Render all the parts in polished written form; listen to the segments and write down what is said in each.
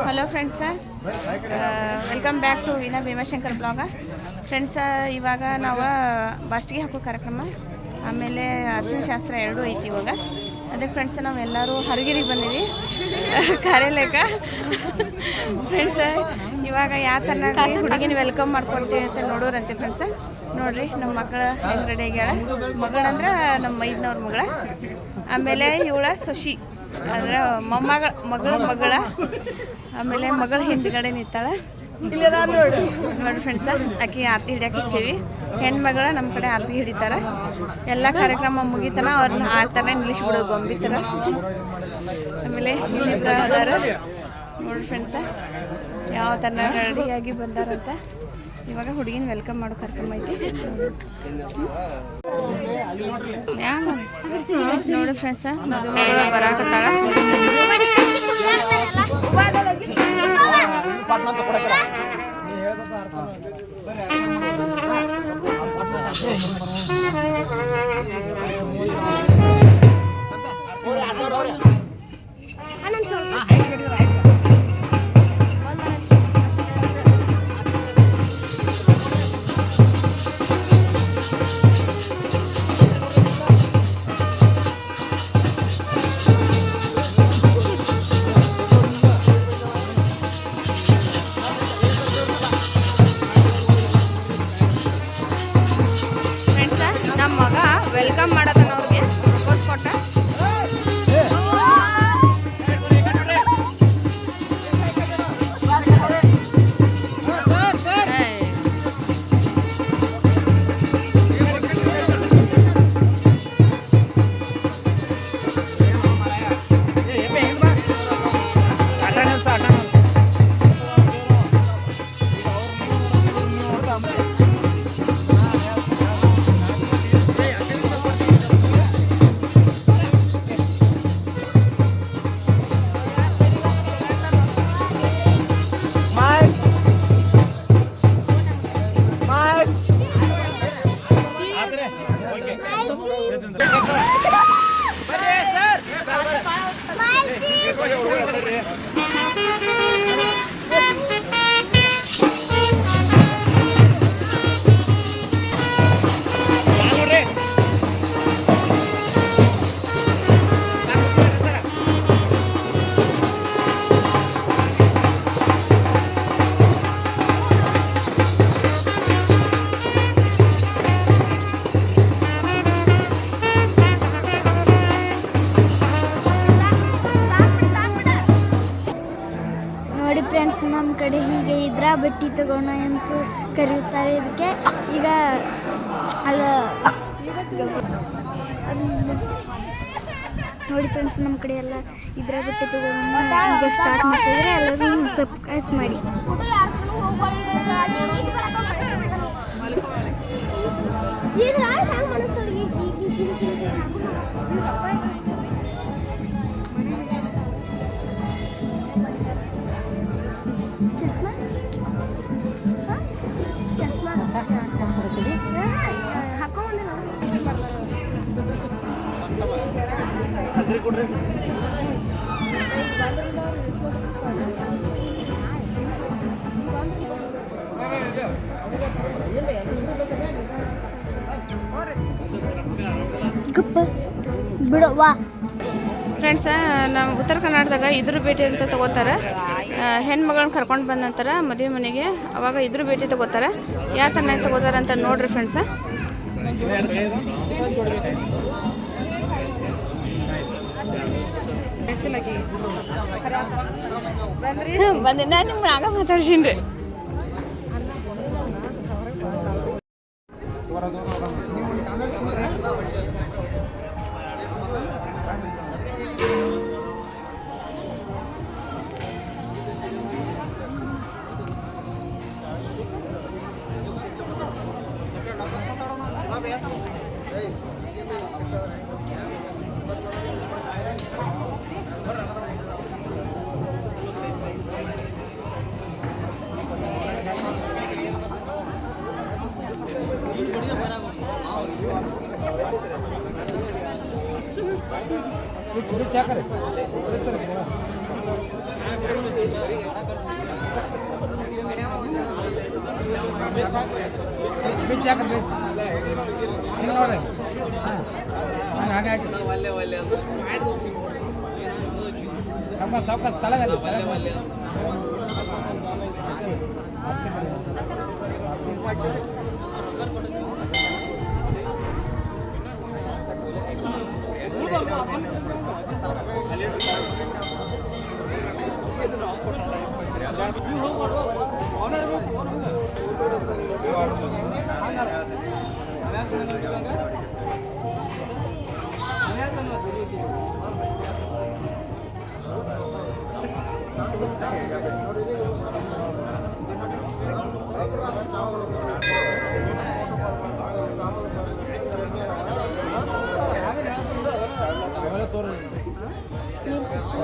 Hello friends, welcome back to Veena Bhimashankar blog. Friends, ಇವಾಗ ನಾವು ಬಾಸ್ಟಿಗೆ ಹಾಕೋ ಕಾರ್ಯಕ್ರಮ, ಆಮೇಲೆ ಅರಿಶಿನ ಶಾಸ್ತ್ರ ಎರಡೂ ಐತಿ ಇವಾಗ. ಅದಕ್ಕೆ ಫ್ರೆಂಡ್ಸ ನಾವೆಲ್ಲರೂ ಹರಗಿರಿಗೆ ಬಂದೀವಿ ಕಾರ್ಯಾಲಯಕ್ಕ. ಫ್ರೆಂಡ್ಸ, ಇವಾಗ ಯಾವ ಥರ ಹುಡುಗಿನ ವೆಲ್ಕಮ್ ಮಾಡ್ಕೊಳ್ತೀವಿ ಅಂತ ನೋಡೋರಂತೆ. ಫ್ರೆಂಡ್ಸ ನೋಡ್ರಿ, ನಮ್ಮ ಮಕ್ಕಳು ಹೆಂಗೆ ರೆಡಿ ಆಗ್ಯಾಳ. ಮಗಳಂದ್ರೆ ನಮ್ಮ ಮೈದ್ನವ್ರ ಮಗಳ, ಆಮೇಲೆ ಇವಳ ಸೊಸಿ ಅಂದ್ರೆ ಮಗಳ, ಆಮೇಲೆ ಮಗಳ ಹಿಂದ್ಗಡೆ ನಿಂತಾಳೆ ನೋಡಿ ಫ್ರೆಂಡ್ಸ. ಆಕೆ ಆರತಿ ಹಿಡಿಯಕ್ಕೆ ಹಚ್ಚೀವಿ. ಹೆಣ್ಮಗಳ ನಮ್ಮ ಕಡೆ ಆರತಿ ಹಿಡಿತಾರೆ. ಎಲ್ಲ ಕಾರ್ಯಕ್ರಮ ಮುಗಿತಾನ ಅವ್ರನ್ನ ಆಡ್ತಾನೆ ನಿಲ್ಲಿಸ್ಬಿಡೋದು ಗೊಂಬಿತಾರ. ಆಮೇಲೆ ಇಲ್ಲಿಬ್ರು ಅದಾರ ನೋಡಿ ಫ್ರೆಂಡ್ಸ, ಯಾವ ಥರ ರೆಡಿಯಾಗಿ ಬಂದಾರಂತ. ಇವಾಗ ಹುಡುಗಿನ ವೆಲ್ಕಮ್ ಮಾಡೋ ಕಾರ್ಯಕ್ರಮ ಐತಿ ನೋಡಿ ಫ್ರೆಂಡ್ಸ. ಮದುಮಗಳು ಬರಾಕತ್ತಾಳ. ನಮ್ಮ ಮಗ ವೆಲ್ಕಮ್ ಮಾಡತಾನ ಅವ್ರಿಗೆ ಪ್ರಪೋಸ್ ಕೊಟ್ಟ. ಫ್ರೆಂಡ್ಸ್, ನಮ್ಮ ಕಡೆ ಹೀಗೆ ಇದ್ರ ಬಟ್ಟೆ ತಗೋಣ ಅಂತ ಕರೆಯುತ್ತಾರೆ ಇದಕ್ಕೆ. ಈಗ ನೋಡಿ ಫ್ರೆಂಡ್ಸ್, ನಮ್ಮ ಕಡೆ ಎಲ್ಲ ಇದ್ರ ಬಟ್ಟೆ ತಗೋಣ ಈಗ ಸ್ಟಾರ್ಟ್ ಮಾಡ್ತಿದ್ರೆ ಎಲ್ಲರೂ ಸಬ್ಸ್ಕ್ರೈಬ್ ಮಾಡಿ. ಬಿಡವಾ ಫ್ರೆಂಡ್ಸ, ನಾವು ಉತ್ತರ ಕರ್ನಾಟಕದಾಗ ಇದ್ರ ಭೇಟಿ ಅಂತ ತಗೋತಾರೆ. ಹೆಣ್ಮಗಳನ್ನ ಕರ್ಕೊಂಡು ಬಂದ ನಂತರ ಮದುವೆ ಮನೆಗೆ ಅವಾಗ ಇದ್ರ ಭೇಟಿ ತಗೋತಾರೆ. ಯಾವ ಥರ ತಗೋತಾರೆ ಅಂತ ನೋಡ್ರಿ ಫ್ರೆಂಡ್ಸ. ಬಂದೆ ನಾನು ನಿಮ್ಮ ಆಗ ಮಾತಾಡ್ಸೀನಿ. क्या करे ಬಿಚ್ಚಿ ಹಾಕ್ರಿ ಬಿಚ್ಚಿ ಹಿಂಗೆ ನೋಡ್ರಿ ಹಾಂ ಹಾಗೆ ಹಾಕಿ ಸಾವಕಾಶ ತಳಗಲ್ಲಿ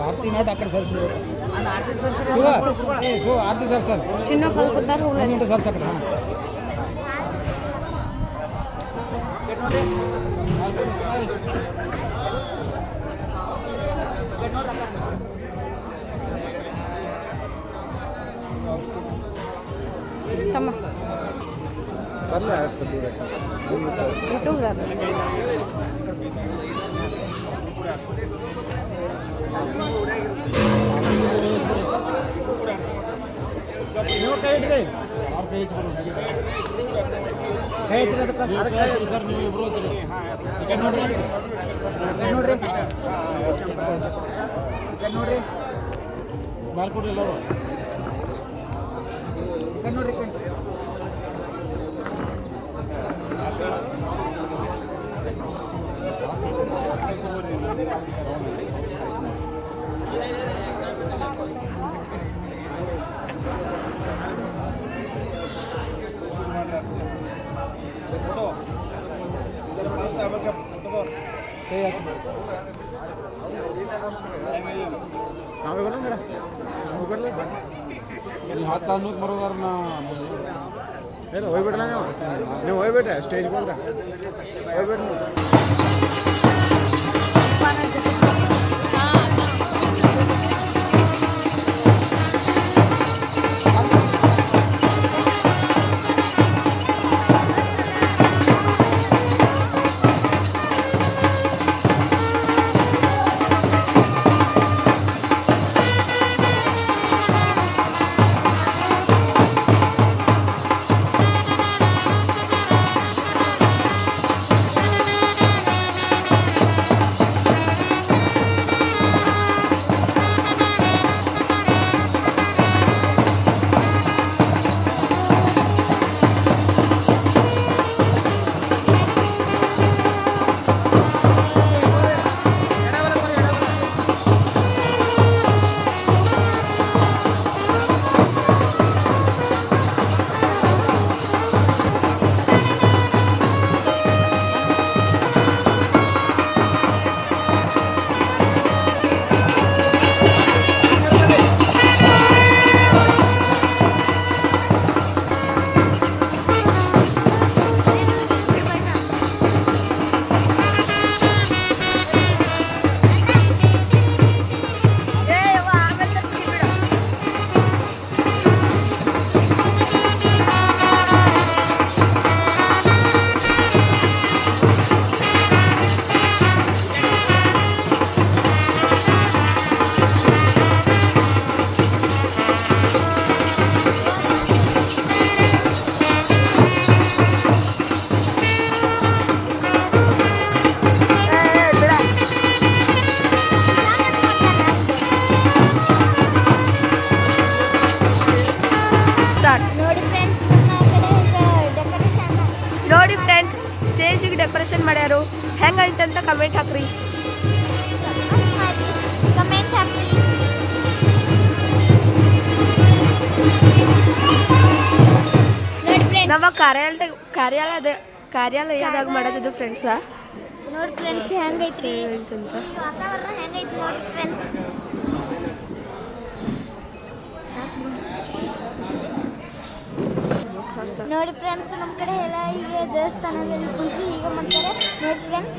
ಆರತಿ ನೋಟ್ ಆ ಕಡೆ ಸರ್ ಆರತಿ ಸರ್ ಸರ್ ಚಿನ್ನ ಕಲ್ಪತ್ತಾರ ಸರ್ ಸರ್ ಹಾಂ ತಮ್ಮ ನೀವು ಕೈ ಇಡ್ರಿ ಕೈ ಇಡ್ರಿ ಸರ್ ನೀವು ಇಬ್ರು ನೋಡ್ರಿ ನೋಡ್ರಿ ನೋಡ್ರಿ ಮಾಡ್ಕೊಡ್ರಿ ಎಲ್ಲರೂ ನೋಡ್ರಿ ಹತ್ತು ಅನ್ನೋದು ಬರೋದಾರ ಏನು ಹೋಗ್ಬಿಡ್ಲ ನೀವು ಹೋಗ್ಬಿಟ್ರೆ ಸ್ಟೇಜ್ಗೆ ಹೋಗ್ರೆ ಹೋಗ್ಬಿಡ್ರಿ ನೋಡಿ ಫ್ರೆಂಡ್ಸ್ ಸ್ಟೇಜಿಗೆ ಡೆಕೋರೇಷನ್ ಮಾಡ್ಯಾರು ಹೆಂಗೈತೆ ಅಂತ ಕಮೆಂಟ್ ಹಾಕ್ರಿ ಕಮೆಂಟ್ ಹಾಕಿ ನಮ್ಮ ಕಾರ್ಯಾಲಯದಾಗ ಮಾಡೋದು ಫ್ರೆಂಡ್ಸ ನೋಡಿ ಫ್ರೆಂಡ್ಸ್ ಹೆಂಗೈತ್ರಿ ಅಂತ ವಾತಾವರಣ ಹೆಂಗೈತಿ ನೋಡಿ ಫ್ರೆಂಡ್ಸ್ ನೋಡಿ ಫ್ರೆಂಡ್ಸ್ ನಮ್ಮ ಕಡೆ ಎಲ್ಲ ಈಗ ದೇವಸ್ಥಾನದಲ್ಲಿ ಪೂಜೆ ಹೀಗೆ ಮಾಡ್ತಾರೆ ನೋಡಿ ಫ್ರೆಂಡ್ಸ್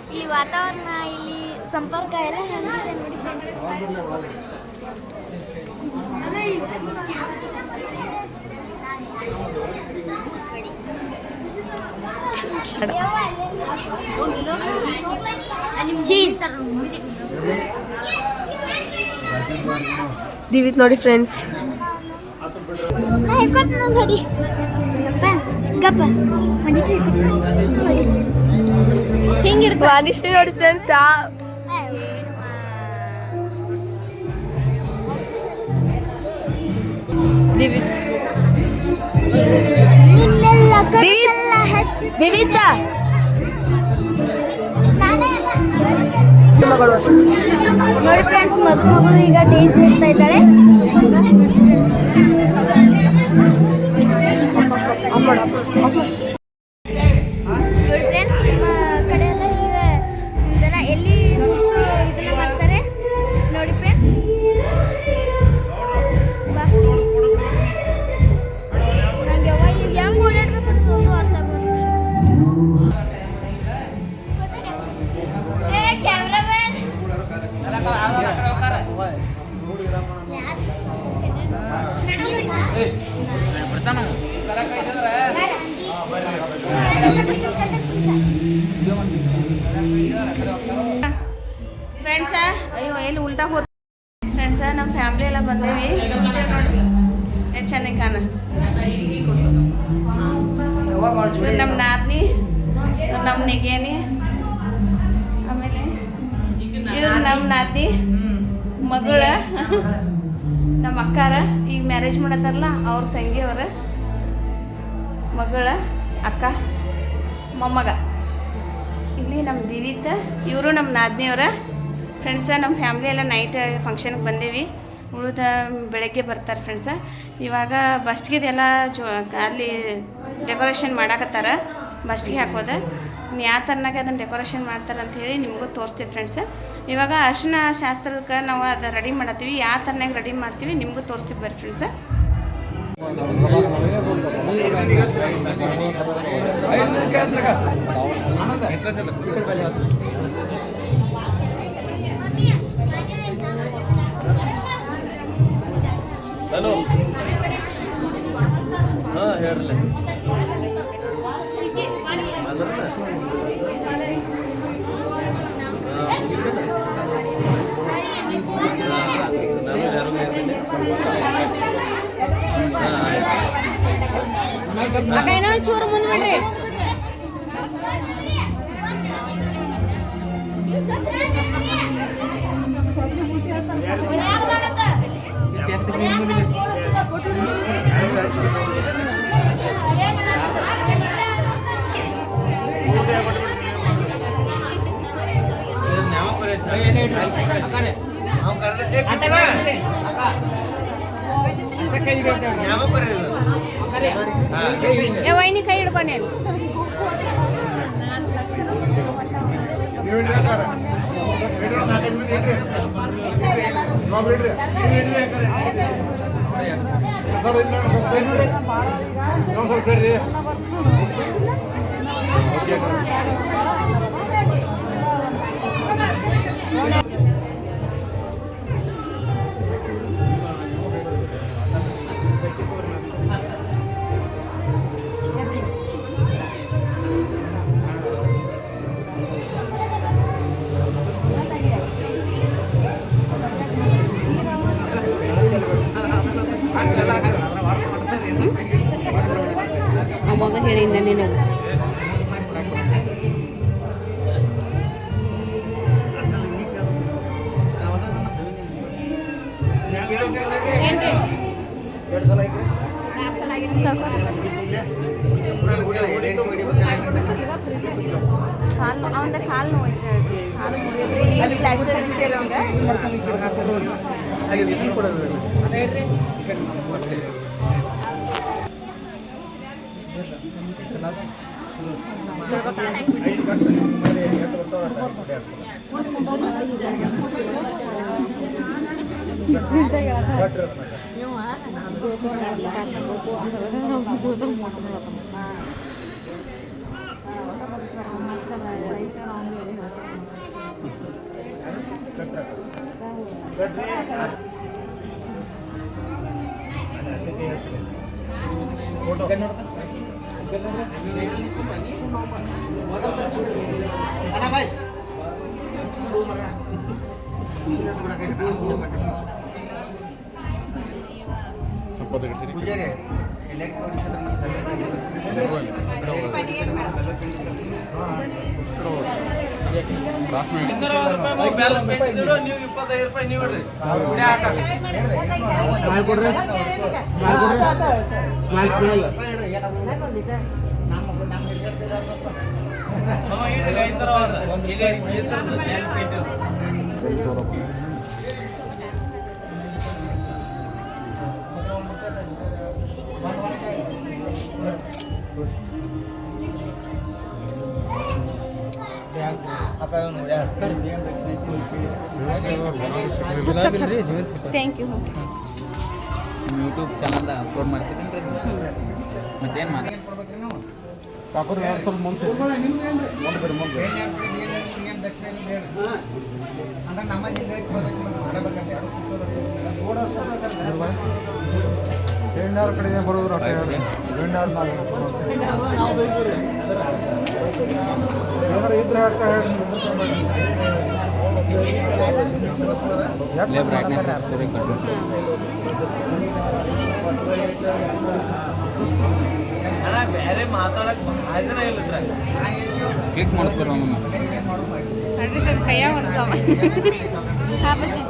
ಇಲ್ಲಿ ವಾತಾವರಣ ಇಲ್ಲಿ ಸಂಪರ್ಕ ಎಲ್ಲ ಹೆಂಗಿದೆ ನೋಡಿ ಫ್ರೆಂಡ್ಸ್ ದಿವಿತ್ ನೋಡಿ ಫ್ರೆಂಡ್ಸ್, ಹಿಂಗೆ ವಾಣಿಶ್ರೀ ನೋಡಿ ಫ್ರೆಂಡ್ಸ್. ದಿವಿತ್ ದಿವಿತ ಮಗಳು ನೋಡಿ ಫ್ರೆಂಡ್ಸ್, ಮಗಳು ಈಗ ಡೇಸ್ ಇರ್ತಾ ಇದ್ದಾಳೆ. ನೋಡಿ ಫ್ರೆಂಡ್ಸ್, ನಿಮ್ಮ ಕಡೆ ಎಲ್ಲ ಈಗ ಇದನ್ನ ಎಲ್ಲಿ ಇದನ್ನ ಮಾಡ್ತಾರೆ ನೋಡಿ ಫ್ರೆಂಡ್ಸ್. ನಂಗೆ ಅವ್ವ ಈಗ ಹೆಂಗೆ ಓಡಾಡ್ಬೇಕು ಅಂತ ಒಂದು ಅರ್ಥ ಆಗ್ಬೋದು. ಫ್ರೆಂಡ್ಸ, ಅಯ್ಯೋ ಎಲ್ಲಿ ಉಲ್ಟಾ ಹೋದ ಫ್ರೆಂಡ್ಸ, ನಮ್ಮ ಫ್ಯಾಮ್ಲಿ ಎಲ್ಲ ಬಂದೇವಿ. ನೋಡ್ರಿ ಎಷ್ಟು ಚೆನ್ನಾಗಿ ಕಾಣ. ಇವ್ರು ನಮ್ಮ ನಾದ್ನಿ, ಇವ್ರು ನಮ್ಮ ನೆಗೇನಿ, ಆಮೇಲೆ ಇವ್ರು ನಮ್ಮ ನಾದ್ನಿ ಮಗಳ, ನಮ್ಮ ಅಕ್ಕಾರ ಈಗ ಮ್ಯಾರೇಜ್ ಮಾಡತ್ತಾರಲ್ಲ ಅವ್ರ ತಂಗಿಯವ್ರ ಮಗಳ ಅಕ್ಕ ಮೊಮ್ಮಗ. ಇಲ್ಲಿ ನಮ್ಮ ದಿವಿತ, ಇವರು ನಮ್ಮ ನಾದ್ನಿಯವರ ಫ್ರೆಂಡ್ಸ. ನಮ್ಮ ಫ್ಯಾಮ್ಲಿ ಎಲ್ಲ ನೈಟ್ ಫಂಕ್ಷನ್ಗೆ ಬಂದೇವಿ, ಉಳಿದ ಬೆಳಗ್ಗೆ ಬರ್ತಾರೆ ಫ್ರೆಂಡ್ಸ. ಇವಾಗ ಬಸ್ಟಿಗೆದೆಲ್ಲ ಅಲ್ಲಿ ಡೆಕೋರೇಷನ್ ಮಾಡಾಕತ್ತಾರ, ಬಸ್ಟಿಗೆ ಹಾಕೋದು. ಯಾವ ಥರನಾಗ ಅದನ್ನು ಡೆಕೋರೇಷನ್ ಮಾಡ್ತಾರೆ ಅಂಥೇಳಿ ನಿಮಗೂ ತೋರಿಸ್ತೀವಿ ಫ್ರೆಂಡ್ಸ. ಇವಾಗ ಅರಿಶಿನ ಶಾಸ್ತ್ರಕ್ಕೆ ನಾವು ಅದು ರೆಡಿ ಮಾಡತ್ತೀವಿ, ಯಾವ ಥರನಾಗ ರೆಡಿ ಮಾಡ್ತೀವಿ ನಿಮಗೂ ತೋರಿಸ್ತೀವಿ ಬರ್ರಿ ಫ್ರೆಂಡ್ಸ. ಹಲೋ, ಹಾಂ ಹೇಳ್ರಲ್ಲ. ಅಕ್ಕ ಇನ್ನೊಂದು ಚೂರು ಮುಂದೆ ಬಿಡ್ರಿ. ವೈನಿ ಕೈ ಹಿಡ್ಕೊಂಡೇನು ಅವಾಗ ಹೇಳಿದ್ದ ನಿನಗೆ. ಏನ್ರಿ ಕಾಲು ಅವಂದ ಕಾಲು ನೋಯ್ತು, ಕಾಲು ಮುರಿದ್ರಿ ಪ್ಲಾಸ್ಟರ್ ಹಚ್ಚಿರೋಂಗ. ಸಂಪದ ನೀವು 25 ರೂಪಾಯಿ ನೀವು ಇಡ್ರಿ ಸ್ಮೈಲ್ ಕೊಡ್ರಿ ಸ್ಮೈಲ್ ಕೊಡ್ರಿ smile smile thank you. YouTube channel upload ಮಾಡ್ತಿದ್ದೀನಿ ಮತ್ತೇನು ಮಾಡಿ ಕಾಕೂರು ಎರಡು ಸ್ವಲ್ಪ ಮುಂದೆ ಮುಂದೆ ಮುಂದೆ ಗಂಡಾರ ಕಡೆಗೆ ಬರೋದು ಗಂಡಾರ ಇದ್ರೆ ಬ್ರೈಟ್ನೆಸ್ ಬೇರೆ ಮಾತಾಡಕ್ ಭಾಳ ಇಲ್ಲ ಕ್ಲಿಕ್ ಮಾಡ್ತೀರ ಅಡ್ರಿ ಕೈಯ ಬರ್ತಾವ. ಹಾಂ ಬಜ್ಜಿ.